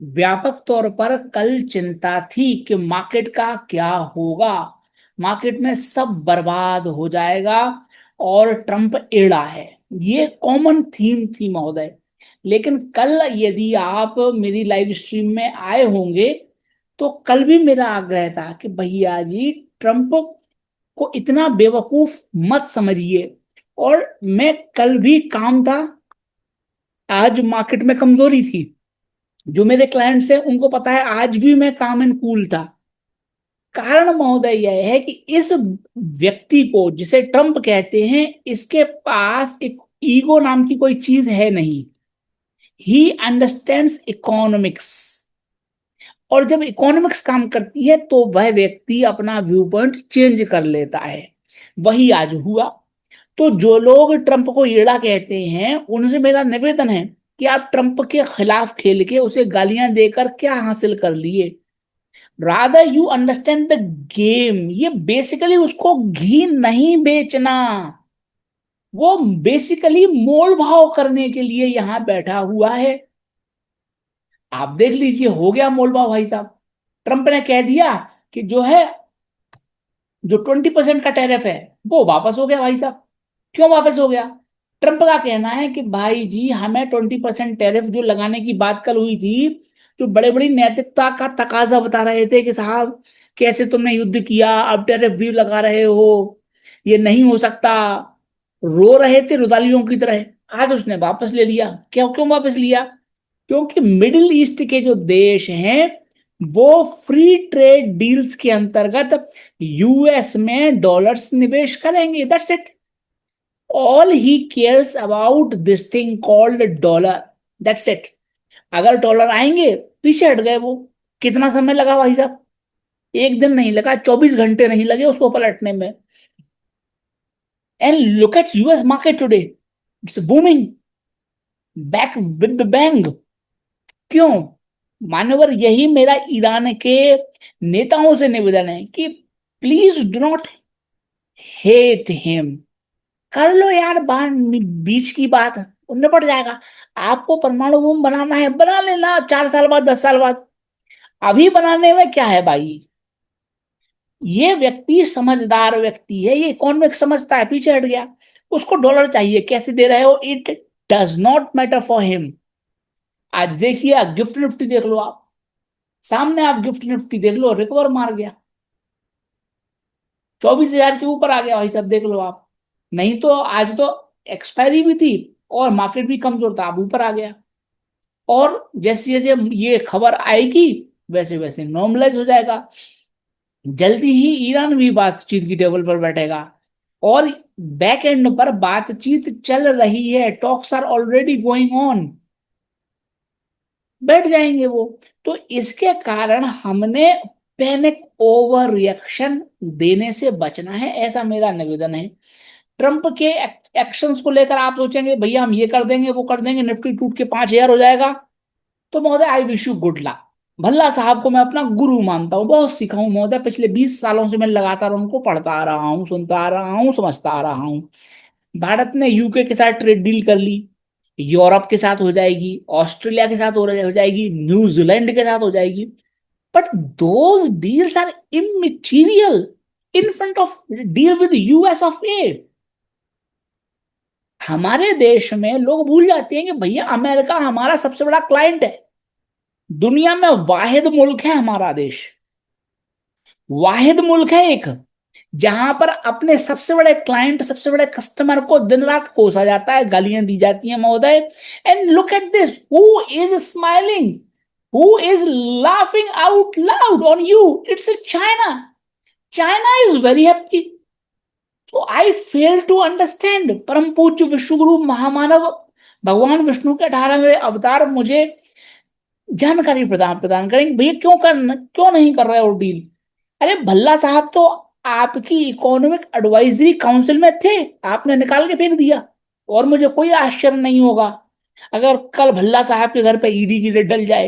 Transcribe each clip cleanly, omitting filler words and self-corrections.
व्यापक तौर पर कल चिंता थी कि मार्केट का क्या होगा, मार्केट में सब बर्बाद हो जाएगा और ट्रम्प एड़ा है। ये कॉमन थीम थी महोदय। लेकिन कल यदि आप मेरी लाइव स्ट्रीम में आए होंगे तो कल भी मेरा आग्रह था कि भैया जी, ट्रम्प को इतना बेवकूफ मत समझिए। और मैं कल भी काम था, आज मार्केट में कमजोरी थी। जो मेरे क्लाइंट्स हैं उनको पता है आज भी मैं काम एंड कूल था। कारण महोदय यह है कि इस व्यक्ति को जिसे ट्रम्प कहते हैं, इसके पास एक ईगो नाम की कोई चीज है नहीं। He understands economics. और जब इकोनॉमिक्स काम करती है तो वह व्यक्ति अपना व्यू पॉइंट चेंज कर लेता है। वही आज हुआ। तो जो लोग ट्रंप को येड़ा कहते हैं उनसे मेरा निवेदन है कि आप ट्रंप के खिलाफ खेल के उसे गालियां देकर क्या हासिल कर लिए। Rather you understand the game. ये बेसिकली उसको घी नहीं बेचना, वो बेसिकली मोल भाव करने के लिए यहां बैठा हुआ है। आप देख लीजिए, हो गया मोल भाव भाई साहब। ट्रंप ने कह दिया कि जो है, जो 20% का टैरिफ है वो वापस हो गया भाई साहब। क्यों वापस हो गया? ट्रंप का कहना है कि भाई जी, हमें 20% टैरिफ जो लगाने की बात कल हुई थी, जो बड़े बड़ी नैतिकता का तकाजा बता रहे थे कि साहब कैसे तुमने युद्ध किया, अब टैरिफ भी लगा रहे हो, ये नहीं हो सकता, रो रहे थे रुदालियों की तरह। आज उसने वापस ले लिया। क्यों क्यों वापस लिया? क्योंकि मिडिल ईस्ट के जो देश हैं वो फ्री ट्रेड डील्स के अंतर्गत यूएस में डॉलर्स निवेश करेंगे। That's it. All he cares about this thing called dollar. That's it. अगर डॉलर आएंगे, पीछे हट गए वो। कितना समय लगा भाई साहब? एक दिन नहीं लगा, 24 घंटे नहीं लगे उसको पलटने में। And look at US market today, it's booming back with the bang. क्यों? मान्यवर, यही मेरा ईरान के नेताओं से निवेदन है कि please do not hate him. कर लो यार, बाहर बीच की बात उनमें पड़ जाएगा। आपको परमाणु बम बनाना है, बना लेना 4 साल बाद, 10 साल बाद। अभी बनाने में क्या है भाई? ये व्यक्ति समझदार व्यक्ति है, ये इकोनॉमिक्स समझता है, पीछे हट गया। उसको डॉलर चाहिए, कैसे दे रहे हो, it does not matter for him. आज देखिए, गिफ्ट निफ्टी देख लो आप, सामने आप गिफ्ट निफ्टी देख लो, रिकवर मार गया, 24,000 के ऊपर आ गया भाई साहब, देख लो आप। नहीं तो आज तो एक्सपायरी भी थी और मार्केट भी कमजोर था, अब ऊपर आ गया। और जैसे जैसे ये खबर आएगी वैसे वैसे नॉर्मलाइज हो जाएगा। जल्दी ही ईरान भी बातचीत की टेबल पर बैठेगा। और बैक एंड पर बातचीत चल रही है, talks are already going on. बैठ जाएंगे वो। तो इसके कारण हमने पैनिक ओवर रिएक्शन देने से बचना है, ऐसा मेरा निवेदन है। ट्रंप के एक्शंस को लेकर आप सोचेंगे भैया हम ये कर देंगे वो कर देंगे, निफ्टी टूट के 5,000 हो जाएगा, तो महोदय I wish you good luck. Bhalla साहब को मैं अपना गुरु मानता हूँ, बहुत सीखा हूं महोदय, पिछले 20 सालों से मैं लगातार उनको पढ़ता आ रहा हूँ, सुनता आ रहा हूँ, समझता आ रहा हूँ। भारत ने यूके के साथ ट्रेड डील कर ली, यूरोप के साथ हो जाएगी, ऑस्ट्रेलिया के साथ हो जाएगी, न्यूजीलैंड के साथ हो जाएगी। But those deals are immaterial in front of deal with US of A. हमारे देश में लोग भूल जाते हैं कि भैया अमेरिका हमारा सबसे बड़ा क्लाइंट है। दुनिया में वाहिद मुल्क है हमारा देश, वाहिद मुल्क है एक, जहां पर अपने सबसे बड़े क्लाइंट, सबसे बड़े कस्टमर को दिन रात कोसा जाता है, गालियां दी जाती हैं महोदय। And look at this, who is smiling, who is laughing out loud on you? It's China. China is very happy. तो आई फेल टू अंडरस्टैंड। परम पूज्य विश्वगुरु महामानव भगवान विष्णु के 18वें अवतार मुझे जानकारी प्रदान प्रदान करेंगे भैया, क्यों नहीं कर रहे हो डील? अरे भल्ला साहब तो आपकी इकोनॉमिक एडवाइजरी काउंसिल में थे, आपने निकाल के फेंक दिया। और मुझे कोई आश्चर्य नहीं होगा अगर कल भल्ला साहब के घर पे ईडी की रेड डल जाए,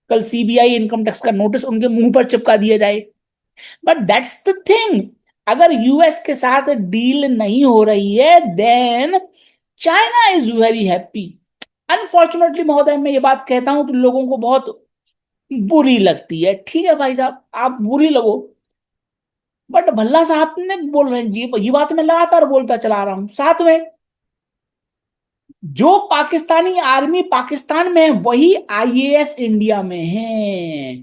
कल सीबीआई इनकम टैक्स का नोटिस उनके मुंह पर चिपका दिया जाए। बट दैट्स द थिंग, अगर यूएस के साथ डील नहीं हो रही है then China is very happy. Unfortunately महोदय, मैं ये बात कहता हूं तो लोगों को बहुत बुरी लगती है, ठीक है भाई साहब, आप बुरी लगो, बट भल्ला साहब ने बोल रहे हैं जी, ये बात मैं लगातार बोलता चला रहा हूं। साथ में जो पाकिस्तानी आर्मी पाकिस्तान में है वही आईएएस इंडिया में है।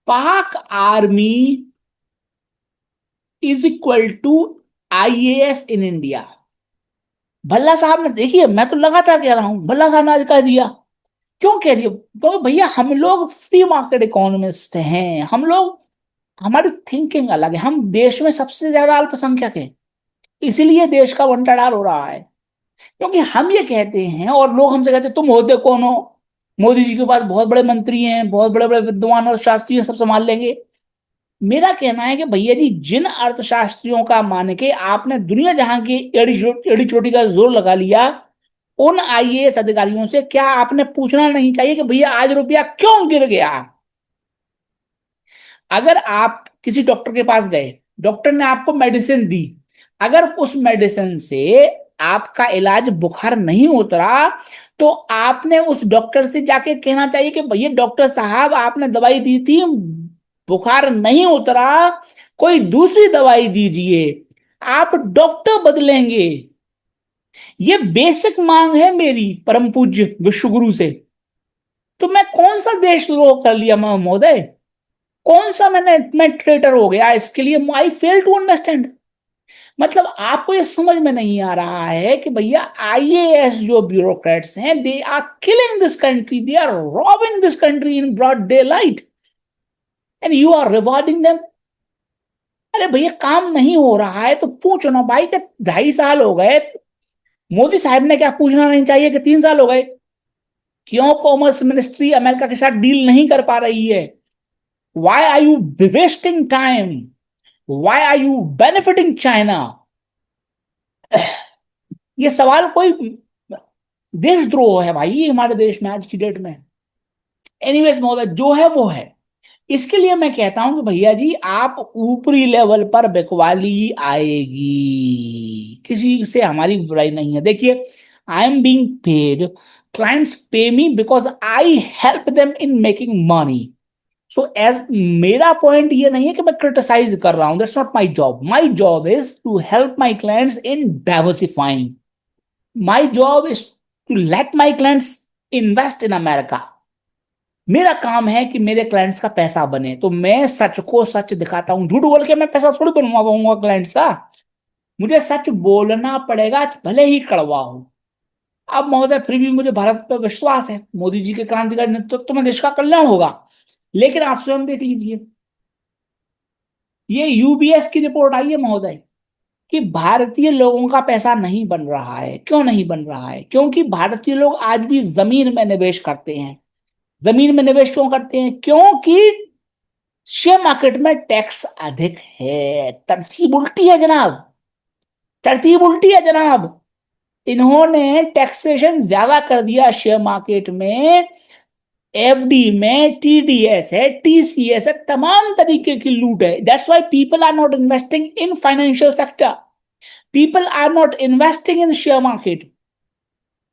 Pak army is equal to IAS in India. Bhalla साहब ने, देखिए मैं तो लगातार कह रहा हूं, भल्ला साहब ने आज कह दिया। क्यों कह दिया? क्योंकि भैया हम लोग फ्री मार्केट इकोनॉमिस्ट हैं, हम लोग, हमारी थिंकिंग अलग है, हम देश में सबसे ज्यादा अल्पसंख्यक हैं, इसीलिए देश का बंटाढार हो रहा है। क्योंकि हम ये कहते हैं और लोग हमसे कहते हैं तुम होते कौन हो, मोदी जी के पास बहुत बड़े मंत्री हैं, बहुत बड़े बड़े विद्वान और शास्त्री हैं, सब संभाल लेंगे। मेरा कहना है कि भैया जी, जिन अर्थशास्त्रियों का मान के आपने दुनिया जहां की एड़ी चोटी का जोर लगा लिया, उन आईएएस अधिकारियों से क्या आपने पूछना नहीं चाहिए कि भैया आज रुपया क्यों गिर गया? अगर आप किसी डॉक्टर के पास गए, डॉक्टर ने आपको मेडिसिन दी, अगर उस मेडिसिन से आपका इलाज बुखार नहीं उतरा, तो आपने उस डॉक्टर से जाके कहना चाहिए कि भैया डॉक्टर साहब आपने दवाई दी थी, बुखार नहीं उतरा, कोई दूसरी दवाई दीजिए। आप डॉक्टर बदलेंगे। ये बेसिक मांग है मेरी परम पूज्य विश्वगुरु से। तो मैं कौन सा देशद्रोह कर लिया महोदय? कौन सा मैं ट्रेटर हो गया इसके लिए? आई फेल टू अंडरस्टैंड। मतलब आपको ये समझ में नहीं आ रहा है कि भैया आईएएस जो ब्यूरोक्रेट्स हैं, they are killing this country, they are robbing this country in broad daylight, and you are rewarding them. अरे भैया काम नहीं हो रहा है तो पूछो ना भाई, कि 2.5 साल हो गए, मोदी साहब ने क्या पूछना नहीं चाहिए कि 3 साल हो गए क्यों कॉमर्स मिनिस्ट्री अमेरिका के साथ डील नहीं कर पा रही है? Why are you wasting time? Why are you benefiting China? ये सवाल कोई देशद्रोह है भाई ये हमारे देश में आज की डेट में। एनीवेज महोदय, जो है वो है। इसके लिए मैं कहता हूं कि भैया जी, आप ऊपरी लेवल पर बिकवाली आएगी, किसी से हमारी बुराई नहीं है। देखिए, I am being paid, clients pay me because I help them in making money. So मेरा पॉइंट ये नहीं है कि मैं क्रिटिसाइज कर रहा हूं, that's not my job. My job is to help my clients in diversifying. My job is to let my clients invest in America. मेरा काम है कि मेरे क्लाइंट्स का पैसा बने, तो मैं सच को सच दिखाता हूं, झूठ बोल के मैं पैसा थोड़ी बनवा पाऊंगा क्लाइंट्स का। मुझे सच बोलना पड़ेगा, भले ही कड़वा हो। अब महोदय, फिर भी मुझे भारत पर विश्वास है, मोदी जी के क्रांतिकारी नेतृत्व में देश का कल्याण होगा। लेकिन आप स्वयं देख लीजिए, ये यूबीएस की रिपोर्ट आई है महोदय कि भारतीय लोगों का पैसा नहीं बन रहा है। क्यों नहीं बन रहा है? क्योंकि भारतीय लोग आज भी जमीन में निवेश करते हैं। जमीन में निवेश क्यों करते हैं? क्योंकि शेयर मार्केट में टैक्स अधिक है। तरतीब उल्टी है जनाब, तरतीब उल्टी है जनाब। इन्होंने टैक्सेशन ज्यादा कर दिया शेयर मार्केट में। एफडी में टीडीएस है, टीसीएस है, तमाम तरीके की लूट है। That's why people are not investing in financial sector, people are not investing in share market,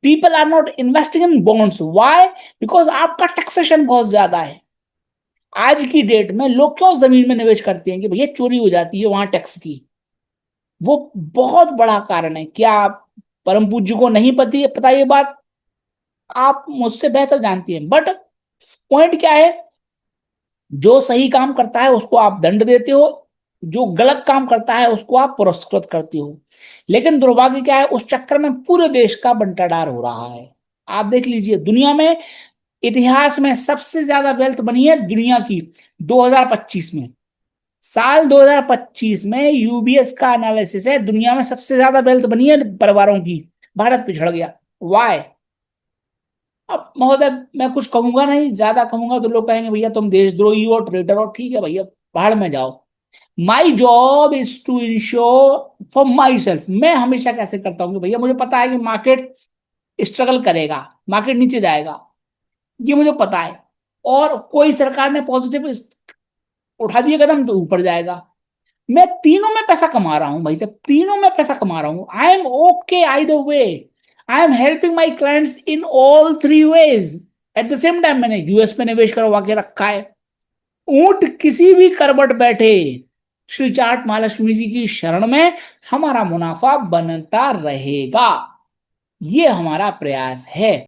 people are not investing in bonds. Why? Because आपका टैक्सेशन बहुत ज्यादा है। आज की डेट में लोग क्यों जमीन में निवेश करते हैं? कि भैया चोरी हो जाती है वहां टैक्स की। वो बहुत बड़ा कारण है। क्या आप परम पूज्य को नहीं पता ये बात? आप मुझसे बेहतर जानती हैं। बट पॉइंट क्या है, जो सही काम करता है उसको आप दंड देते हो, जो गलत काम करता है उसको आप पुरस्कृत करते हो। लेकिन दुर्भाग्य क्या है, उस चक्कर में पूरे देश का बंटाढार हो रहा है। आप देख लीजिए, दुनिया में, इतिहास में सबसे ज्यादा वेल्थ बनी है दुनिया की 2025 में। साल 2025 में यूबीएस का एनालिसिस है, दुनिया में सबसे ज्यादा वेल्थ बनी है परिवारों की। भारत पिछड़ गया। वाई? अब महोदय, मैं कुछ कहूंगा नहीं, ज्यादा कहूंगा तो लोग कहेंगे भैया तुम देशद्रोही हो, ट्रेटर हो। ठीक है भैया, बाहर में जाओ। My job is to ensure for myself. मैं हमेशा कैसे करता हूँ कि भैया मुझे पता है कि मार्केट स्ट्रगल करेगा, मार्केट नीचे जाएगा, ये मुझे पता है। और कोई सरकार ने पॉजिटिव उठा दिया कदम तो ऊपर जाएगा। मैं तीनों में पैसा कमा रहा हूं भाई साहब, तीनों में पैसा कमा रहा हूं। I am okay either way. I am helping my clients in all 3 ways. At the same time मैंने यूएस में निवेश करवा के रखा है। ऊंट किसी भी करवट बैठे, श्री चाट महालक्ष्मी जी की शरण में हमारा मुनाफा बनता रहेगा। ये हमारा प्रयास है।